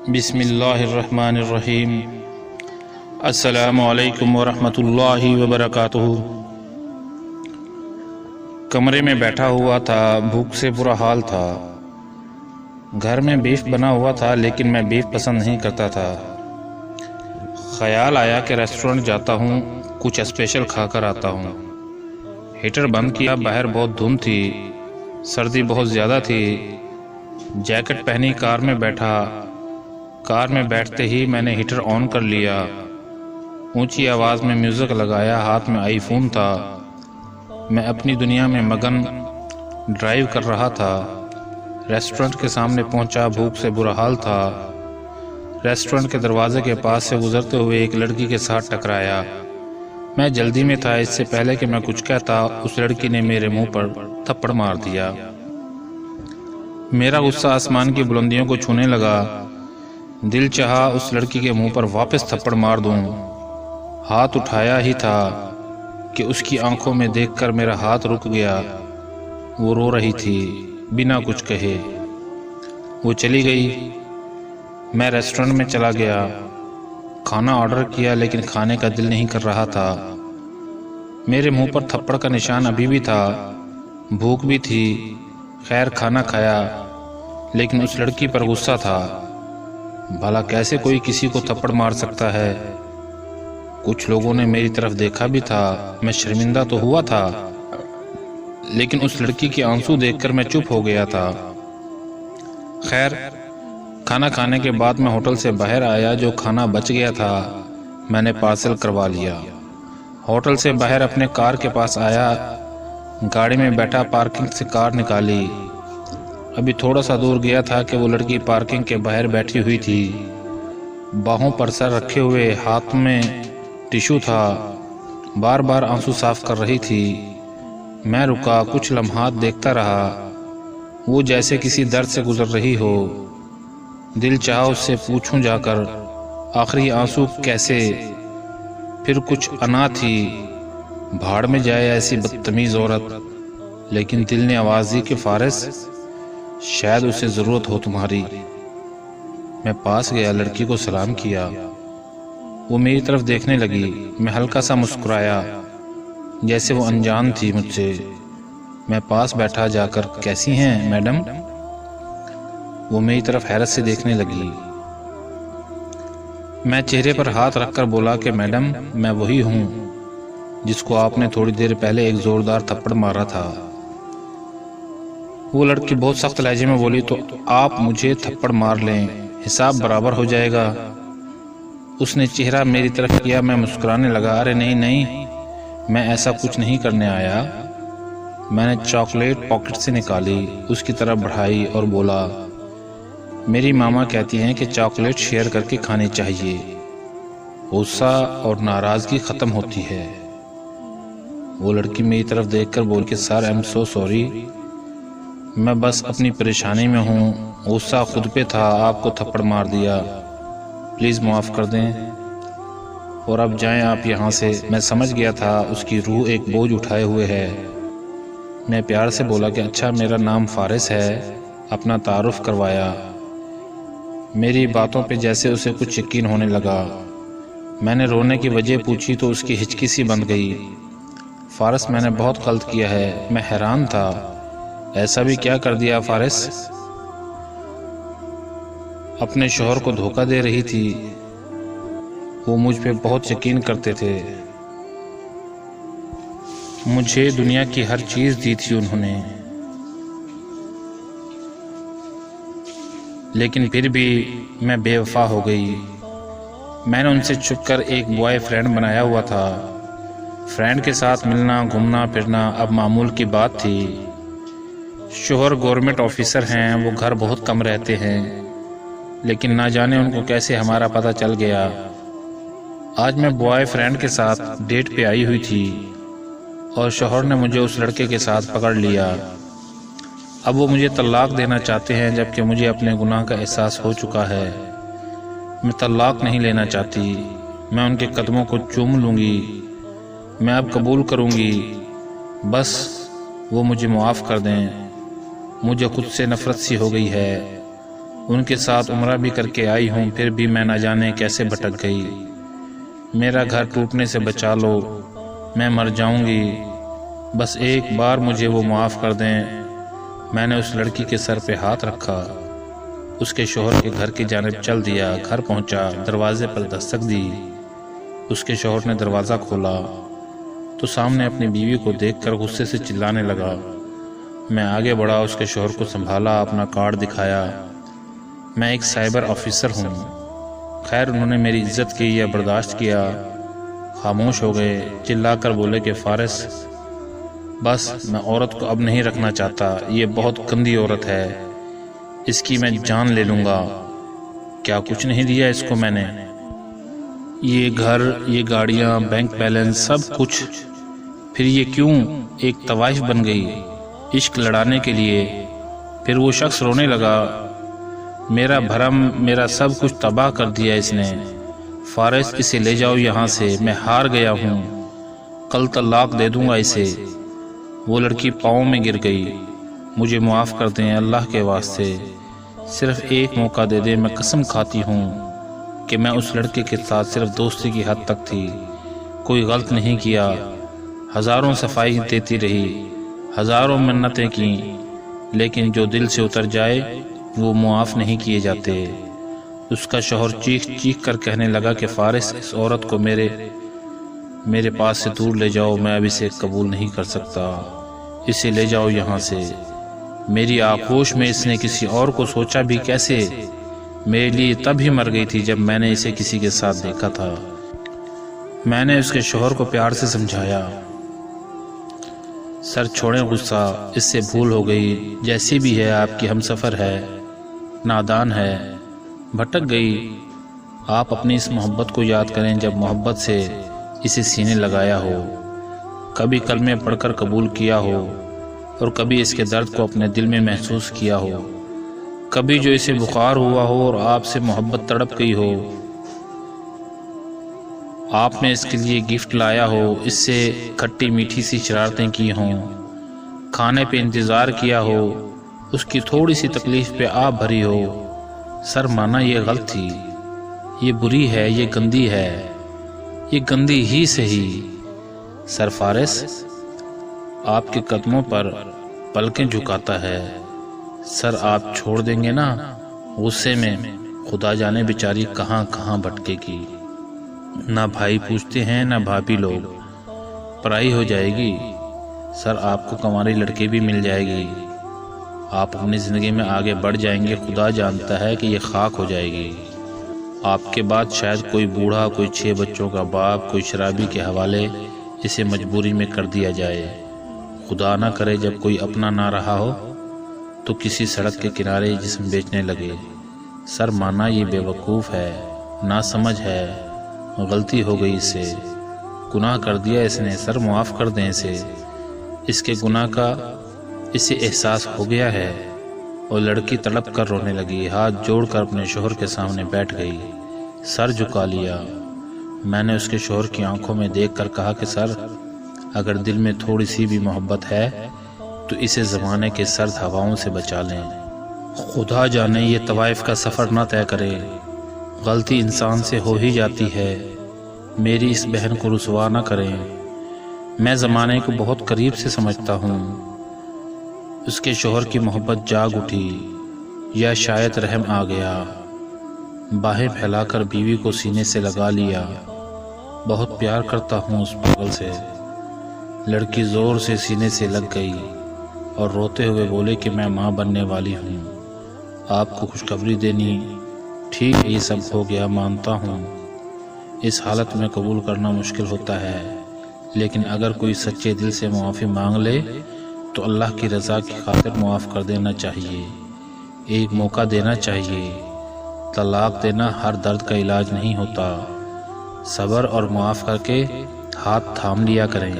بسم اللہ الرحمن الرحیم۔ السلام علیکم ورحمۃ اللہ وبرکاتہ۔ کمرے میں بیٹھا ہوا تھا، بھوک سے برا حال تھا۔ گھر میں بیف بنا ہوا تھا لیکن میں بیف پسند نہیں کرتا تھا۔ خیال آیا کہ ریسٹورنٹ جاتا ہوں، کچھ اسپیشل کھا کر آتا ہوں۔ ہیٹر بند کیا، باہر بہت دھند تھی، سردی بہت زیادہ تھی۔ جیکٹ پہنی کار میں بیٹھا۔ کار میں بیٹھتے ہی میں نے ہیٹر آن کر لیا، اونچی آواز میں میوزک لگایا، ہاتھ میں آئی فون تھا۔ میں اپنی دنیا میں مگن ڈرائیو کر رہا تھا۔ ریسٹورنٹ کے سامنے پہنچا، بھوک سے برا حال تھا۔ ریسٹورنٹ کے دروازے کے پاس سے گزرتے ہوئے ایک لڑکی کے ساتھ ٹکرایا۔ میں جلدی میں تھا، اس سے پہلے کہ میں کچھ کہتا اس لڑکی نے میرے منہ پر تھپڑ مار دیا۔ میرا غصہ آسمان کی بلندیوں کو چھونے لگا۔ دل چاہا اس لڑکی کے منہ پر واپس تھپڑ مار دوں۔ ہاتھ اٹھایا ہی تھا کہ اس کی آنکھوں میں دیکھ کر میرا ہاتھ رک گیا۔ وہ رو رہی تھی بنا کچھ کہے۔ وہ چلی گئی۔ میں ریسٹورنٹ میں چلا گیا، کھانا آرڈر کیا لیکن کھانے کا دل نہیں کر رہا تھا۔ میرے منہ پر تھپڑ کا نشان ابھی بھی تھا، بھوک بھی تھی۔ خیر کھانا کھایا لیکن اس لڑکی پر غصہ تھا۔ بھلا کیسے کوئی کسی کو تھپڑ مار سکتا ہے؟ کچھ لوگوں نے میری طرف دیکھا بھی تھا، میں شرمندہ تو ہوا تھا لیکن اس لڑکی کے آنسو دیکھ کر میں چپ ہو گیا تھا۔ خیر کھانا کھانے کے بعد میں ہوٹل سے باہر آیا، جو کھانا بچ گیا تھا میں نے پارسل کروا لیا۔ ہوٹل سے باہر اپنے کار کے پاس آیا، گاڑی میں بیٹھا، پارکنگ سے کار نکالی۔ ابھی تھوڑا سا دور گیا تھا کہ وہ لڑکی پارکنگ کے باہر بیٹھی ہوئی تھی، باہوں پر سر رکھے ہوئے، ہاتھ میں ٹیشو تھا، بار بار آنسو صاف کر رہی تھی۔ میں رکا، کچھ لمحات دیکھتا رہا، وہ جیسے کسی درد سے گزر رہی ہو۔ دل چاہا اس سے پوچھوں جا کر آخری آنسو کیسے؟ پھر کچھ انا تھی، بھاڑ میں جائے ایسی بدتمیز عورت۔ لیکن دل نے آواز دی کہ فارس، شاید اسے ضرورت ہو تمہاری۔ میں پاس گیا، لڑکی کو سلام کیا، وہ میری طرف دیکھنے لگی۔ میں ہلکا سا مسکرایا جیسے وہ انجان تھی مجھ سے۔ میں پاس بیٹھا، جا کر کیسی ہیں میڈم؟ وہ میری طرف حیرت سے دیکھنے لگی۔ میں چہرے پر ہاتھ رکھ کر بولا کہ میڈم میں وہی ہوں جس کو آپ نے تھوڑی دیر پہلے ایک زوردار تھپڑ مارا تھا۔ وہ لڑکی بہت سخت لہجے میں بولی، تو آپ مجھے تھپڑ مار لیں، حساب برابر ہو جائے گا۔ اس نے چہرہ میری طرف کیا، میں مسکرانے لگا۔ ارے نہیں نہیں، میں ایسا کچھ نہیں کرنے آیا۔ میں نے چاکلیٹ پاکٹ سے نکالی، اس کی طرف بڑھائی اور بولا، میری ماما کہتی ہیں کہ چاکلیٹ شیئر کر کے کھانی چاہیے، غصہ اور ناراضگی ختم ہوتی ہے۔ وہ لڑکی میری طرف دیکھ کر بول کے، سر آئی ایم سو سوری، میں بس اپنی پریشانی میں ہوں، غصہ خود پہ تھا، آپ کو تھپڑ مار دیا، پلیز معاف کر دیں اور اب جائیں آپ یہاں سے۔ میں سمجھ گیا تھا اس کی روح ایک بوجھ اٹھائے ہوئے ہے۔ میں پیار سے بولا کہ اچھا میرا نام فارس ہے، اپنا تعارف کروایا۔ میری باتوں پہ جیسے اسے کچھ یقین ہونے لگا۔ میں نے رونے کی وجہ پوچھی تو اس کی ہچکی سی بند گئی۔ فارس میں نے بہت غلط کیا ہے۔ میں حیران تھا، ایسا بھی کیا کر دیا فارس؟ اپنے شوہر کو دھوکہ دے رہی تھی، وہ مجھ پہ بہت یقین کرتے تھے، مجھے دنیا کی ہر چیز دی تھی انہوں نے، لیکن پھر بھی میں بے وفا ہو گئی۔ میں نے ان سے چھپ کر ایک بوائے فرینڈ بنایا ہوا تھا۔ فرینڈ کے ساتھ ملنا گھومنا پھرنا اب معمول کی بات تھی۔ شوہر گورنمنٹ آفیسر ہیں، وہ گھر بہت کم رہتے ہیں، لیکن نہ جانے ان کو کیسے ہمارا پتہ چل گیا۔ آج میں بوائے فرینڈ کے ساتھ ڈیٹ پہ آئی ہوئی تھی اور شوہر نے مجھے اس لڑکے کے ساتھ پکڑ لیا۔ اب وہ مجھے طلاق دینا چاہتے ہیں، جبکہ مجھے اپنے گناہ کا احساس ہو چکا ہے۔ میں طلاق نہیں لینا چاہتی، میں ان کے قدموں کو چوم لوں گی، میں اب قبول کروں گی، بس وہ مجھے معاف کر دیں۔ مجھے خود سے نفرت سی ہو گئی ہے، ان کے ساتھ عمرہ بھی کر کے آئی ہوں، پھر بھی میں نہ جانے کیسے بھٹک گئی۔ میرا گھر ٹوٹنے سے بچا لو، میں مر جاؤں گی، بس ایک بار مجھے وہ معاف کر دیں۔ میں نے اس لڑکی کے سر پہ ہاتھ رکھا، اس کے شوہر کے گھر کی جانب چل دیا۔ گھر پہنچا، دروازے پر دستک دی۔ اس کے شوہر نے دروازہ کھولا تو سامنے اپنی بیوی کو دیکھ کر غصے سے چلانے لگا۔ میں آگے بڑھا، اس کے شوہر کو سنبھالا، اپنا کارڈ دکھایا۔ میں ایک سائبر آفیسر ہوں۔ خیر، انہوں نے میری عزت کی یا برداشت کیا؟ خاموش ہو گئے، چلا کر بولے کہ فارس، بس میں عورت کو اب نہیں رکھنا چاہتا، یہ بہت گندی عورت ہے، اس کی میں جان لے لوں گا۔ کیا کچھ نہیں دیا اس کو میں نے؟ یہ گھر، یہ گاڑیاں، بینک بیلنس، سب کچھ، پھر یہ کیوں ایک طوائف بن گئی عشق لڑانے کے لیے؟ پھر وہ شخص رونے لگا، میرا بھرم، میرا سب کچھ تباہ کر دیا اس نے۔ فارس، اسے لے جاؤ یہاں سے، میں ہار گیا ہوں، کل طلاق دے دوں گا اسے۔ وہ لڑکی پاؤں میں گر گئی، مجھے معاف کر دیں اللہ کے واسطے، صرف ایک موقع دے دیں، میں قسم کھاتی ہوں کہ میں اس لڑکے کے ساتھ صرف دوستی کی حد تک تھی، کوئی غلط نہیں کیا۔ ہزاروں صفائی دیتی رہی، ہزاروں منتیں کیں، لیکن جو دل سے اتر جائے وہ معاف نہیں کیے جاتے۔ اس کا شوہر چیخ چیخ کر کہنے لگا کہ فارس، اس عورت کو میرے پاس سے دور لے جاؤ، میں اب اسے قبول نہیں کر سکتا، اسے لے جاؤ یہاں سے۔ میری آغوش میں اس نے کسی اور کو سوچا بھی کیسے؟ میرے لیے تب ہی مر گئی تھی جب میں نے اسے کسی کے ساتھ دیکھا تھا۔ میں نے اس کے شوہر کو پیار سے سمجھایا، سر چھوڑیں غصہ، اس سے بھول ہو گئی، جیسی بھی ہے آپ کی ہمسفر ہے، نادان ہے، بھٹک گئی۔ آپ اپنی اس محبت کو یاد کریں جب محبت سے اسے سینے لگایا ہو، کبھی کلمے پڑھ کر قبول کیا ہو، اور کبھی اس کے درد کو اپنے دل میں محسوس کیا ہو، کبھی جو اسے بخار ہوا ہو اور آپ سے محبت تڑپ گئی ہو، آپ نے اس کے لیے گفٹ لایا ہو، اس سے کھٹی میٹھی سی شرارتیں کی ہوں، کھانے پہ انتظار کیا ہو، اس کی تھوڑی سی تکلیف پہ آپ بھری ہو۔ سر مانا یہ غلط تھی، یہ بری ہے، یہ گندی ہے، یہ گندی ہی صحیح۔ سر فارس آپ کے قدموں پر پلکیں جھکاتا ہے، سر آپ چھوڑ دیں گے نا؟ غصے میں خدا جانے بیچاری کہاں کہاں بھٹکے گی، نہ بھائی پوچھتے ہیں نہ بھابھی، لوگ پرائی ہو جائے گی۔ سر آپ کو کماری لڑکی بھی مل جائے گی، آپ اپنی زندگی میں آگے بڑھ جائیں گے، خدا جانتا ہے کہ یہ خاک ہو جائے گی۔ آپ کے بعد شاید کوئی بوڑھا، کوئی 6 بچوں کا باپ، کوئی شرابی کے حوالے اسے مجبوری میں کر دیا جائے۔ خدا نہ کرے جب کوئی اپنا نہ رہا ہو تو کسی سڑک کے کنارے جسم بیچنے لگے۔ سر مانا یہ بے وقوف ہے، ناسمجھ ہے، غلطی ہو گئی، اس سے گناہ کر دیا اس نے، سر معاف کر دیں اسے، اس کے گناہ کا اسے احساس ہو گیا ہے۔ اور لڑکی تڑپ کر رونے لگی، ہاتھ جوڑ کر اپنے شوہر کے سامنے بیٹھ گئی، سر جھکا لیا۔ میں نے اس کے شوہر کی آنکھوں میں دیکھ کر کہا کہ سر، اگر دل میں تھوڑی سی بھی محبت ہے تو اسے زمانے کے سرد ہواؤں سے بچا لیں، خدا جانے یہ طوائف کا سفر نہ طے کرے۔ غلطی انسان سے ہو ہی جاتی ہے، میری اس بہن کو رسوا نہ کریں۔ میں زمانے کو بہت قریب سے سمجھتا ہوں۔ اس کے شوہر کی محبت جاگ اٹھی، یا شاید رحم آ گیا، باہیں پھیلا کر بیوی کو سینے سے لگا لیا۔ بہت پیار کرتا ہوں اس پاگل سے۔ لڑکی زور سے سینے سے لگ گئی اور روتے ہوئے بولے کہ میں ماں بننے والی ہوں، آپ کو خوشخبری دینی۔ ٹھیک ہے، یہ سب ہو گیا، مانتا ہوں اس حالت میں قبول کرنا مشکل ہوتا ہے، لیکن اگر کوئی سچے دل سے معافی مانگ لے تو اللہ کی رضا کی خاطر معاف کر دینا چاہیے، ایک موقع دینا چاہیے۔ طلاق دینا ہر درد کا علاج نہیں ہوتا، صبر اور معاف کر کے ہاتھ تھام لیا کریں،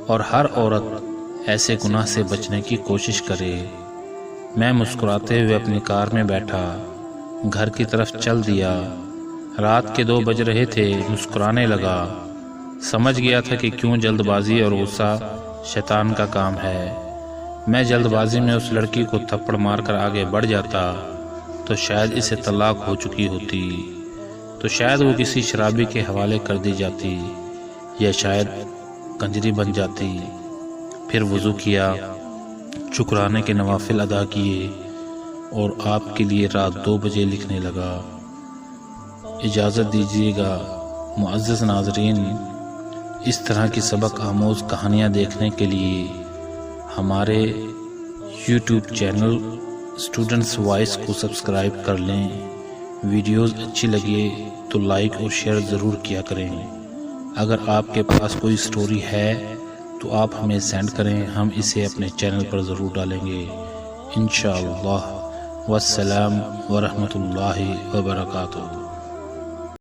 اور ہر عورت ایسے گناہ سے بچنے کی کوشش کرے۔ میں مسکراتے ہوئے اپنی کار میں بیٹھا، گھر کی طرف چل دیا۔ رات کے 2 بج رہے تھے، مسکرانے لگا، سمجھ گیا تھا کہ کیوں جلد بازی اور غصہ شیطان کا کام ہے۔ میں جلد بازی میں اس لڑکی کو تھپڑ مار کر آگے بڑھ جاتا تو شاید اسے طلاق ہو چکی ہوتی، تو شاید وہ کسی شرابی کے حوالے کر دی جاتی، یا شاید کنجری بن جاتی۔ پھر وضو کیا، شکرانے کے نوافل ادا کیے اور آپ کے لیے رات 2 بجے لکھنے لگا۔ اجازت دیجیے گا معزز ناظرین، اس طرح کی سبق آموز کہانیاں دیکھنے کے لیے ہمارے یوٹیوب چینل اسٹوڈنٹس وائس کو سبسکرائب کر لیں۔ ویڈیوز اچھی لگے تو لائک اور شیئر ضرور کیا کریں۔ اگر آپ کے پاس کوئی سٹوری ہے تو آپ ہمیں سینڈ کریں، ہم اسے اپنے چینل پر ضرور ڈالیں گے انشاءاللہ۔ والسلام ورحمۃ اللہ وبرکاتہ۔